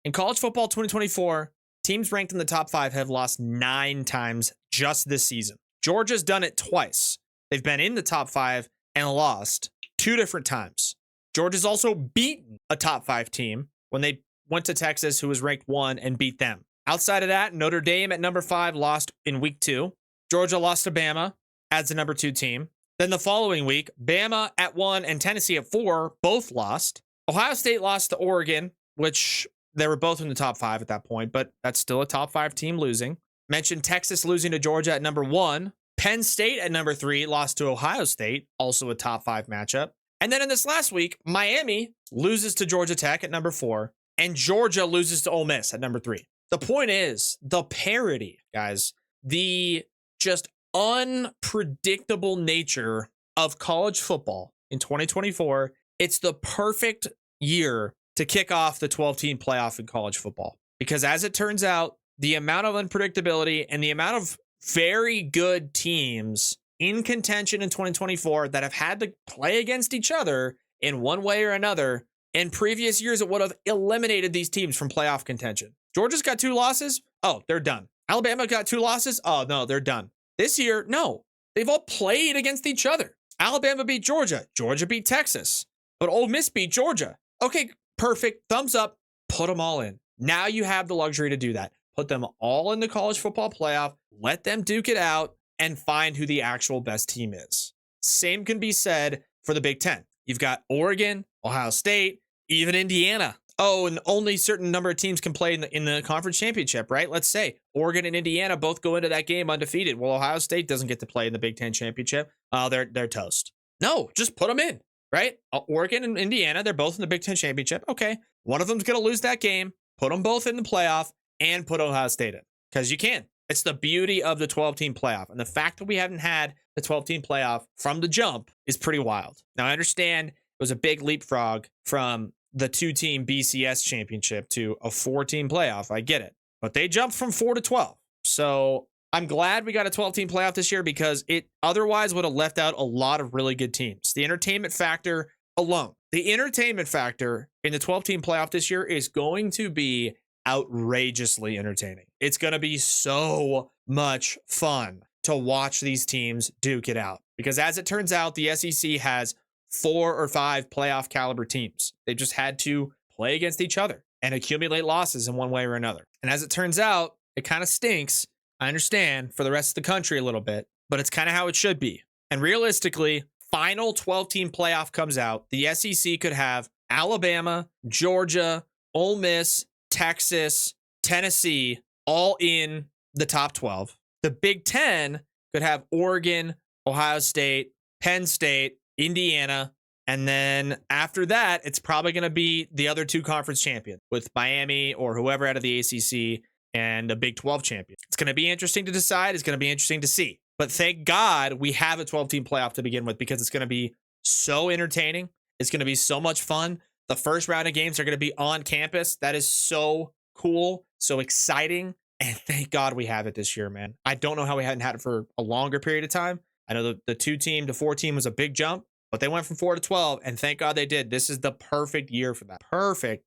In college football 2024, teams ranked in the top 5 have lost 9 times just this season. Georgia's done it twice. They've been in the top 5 and lost 2 different times. Georgia's also beaten a top 5 team when they went to Texas, who was ranked 1, and beat them. Outside of that, Notre Dame at number 5 lost in week 2. Georgia lost to Bama as the number 2 team. Then the following week, Bama at 1 and Tennessee at 4 both lost. Ohio State lost to Oregon, which they were both in the top 5 at that point, but that's still a top 5 team losing. Mentioned Texas losing to Georgia at number 1. Penn State at number 3 lost to Ohio State, also a top 5 matchup. And then in this last week, Miami loses to Georgia Tech at number 4, and Georgia loses to Ole Miss at number 3. The point is the parity, guys, the just unpredictable nature of college football in 2024. It's the perfect year to kick off the 12-team playoff in college football. Because as it turns out, the amount of unpredictability and the amount of very good teams in contention in 2024 that have had to play against each other in one way or another, in previous years, it would have eliminated these teams from playoff contention. Georgia's got 2 losses. Oh, they're done. Alabama got 2 losses. Oh, no, they're done. This year, no. They've all played against each other. Alabama beat Georgia. Georgia beat Texas. But Ole Miss beat Georgia. Okay, perfect. Thumbs up. Put them all in. Now you have the luxury to do that. Put them all in the college football playoff. Let them duke it out and find who the actual best team is. Same can be said for the Big Ten. You've got Oregon, Ohio State, even Indiana. Oh, and only a certain number of teams can play in the conference championship, right? Let's say Oregon and Indiana both go into that game undefeated. Well, Ohio State doesn't get to play in the Big Ten championship. They're toast. No, just put them in, right? Oregon and Indiana, they're both in the Big Ten championship. Okay, one of them's going to lose that game. Put them both in the playoff and put Ohio State in, because you can. It's the beauty of the 12-team playoff. And the fact that we haven't had the 12-team playoff from the jump is pretty wild. Now, I understand it was a big leapfrog from the 2-team BCS championship to a 4-team playoff. I get it. But they jumped from 4 to 12. So I'm glad we got a 12-team playoff this year, because it otherwise would have left out a lot of really good teams. The entertainment factor alone. The entertainment factor in the 12-team playoff this year is going to be outrageously entertaining. It's going to be so much fun to watch these teams duke it out, because as it turns out, the SEC has 4 or 5 playoff caliber teams. They just had to play against each other and accumulate losses in one way or another. And as it turns out, it kind of stinks. I understand, for the rest of the country a little bit, but it's kind of how it should be. And realistically, final 12-team playoff comes out, the SEC could have Alabama, Georgia, Ole Miss, Texas, Tennessee, all in the top 12. The Big Ten could have Oregon, Ohio State, Penn State, Indiana, and then after that, it's probably going to be the other 2 conference champions with Miami or whoever out of the ACC and a Big 12 champion. It's going to be interesting to decide. It's going to be interesting to see. But thank God we have a 12-team playoff to begin with, because it's going to be so entertaining. It's going to be so much fun. The first round of games are going to be on campus. That is so cool, so exciting. And thank God we have it this year, man. I don't know how we hadn't had it for a longer period of time. I know the 2-team to 4-team was a big jump, but they went from 4 to 12, and thank God they did. This is the perfect year for that. Perfect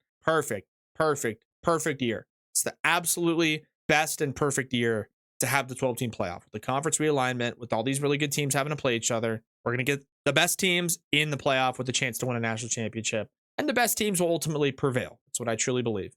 year. It's the absolutely best and perfect year to have the 12-team playoff. The conference realignment with all these really good teams having to play each other. We're going to get the best teams in the playoff with a chance to win a national championship, and the best teams will ultimately prevail. That's what I truly believe.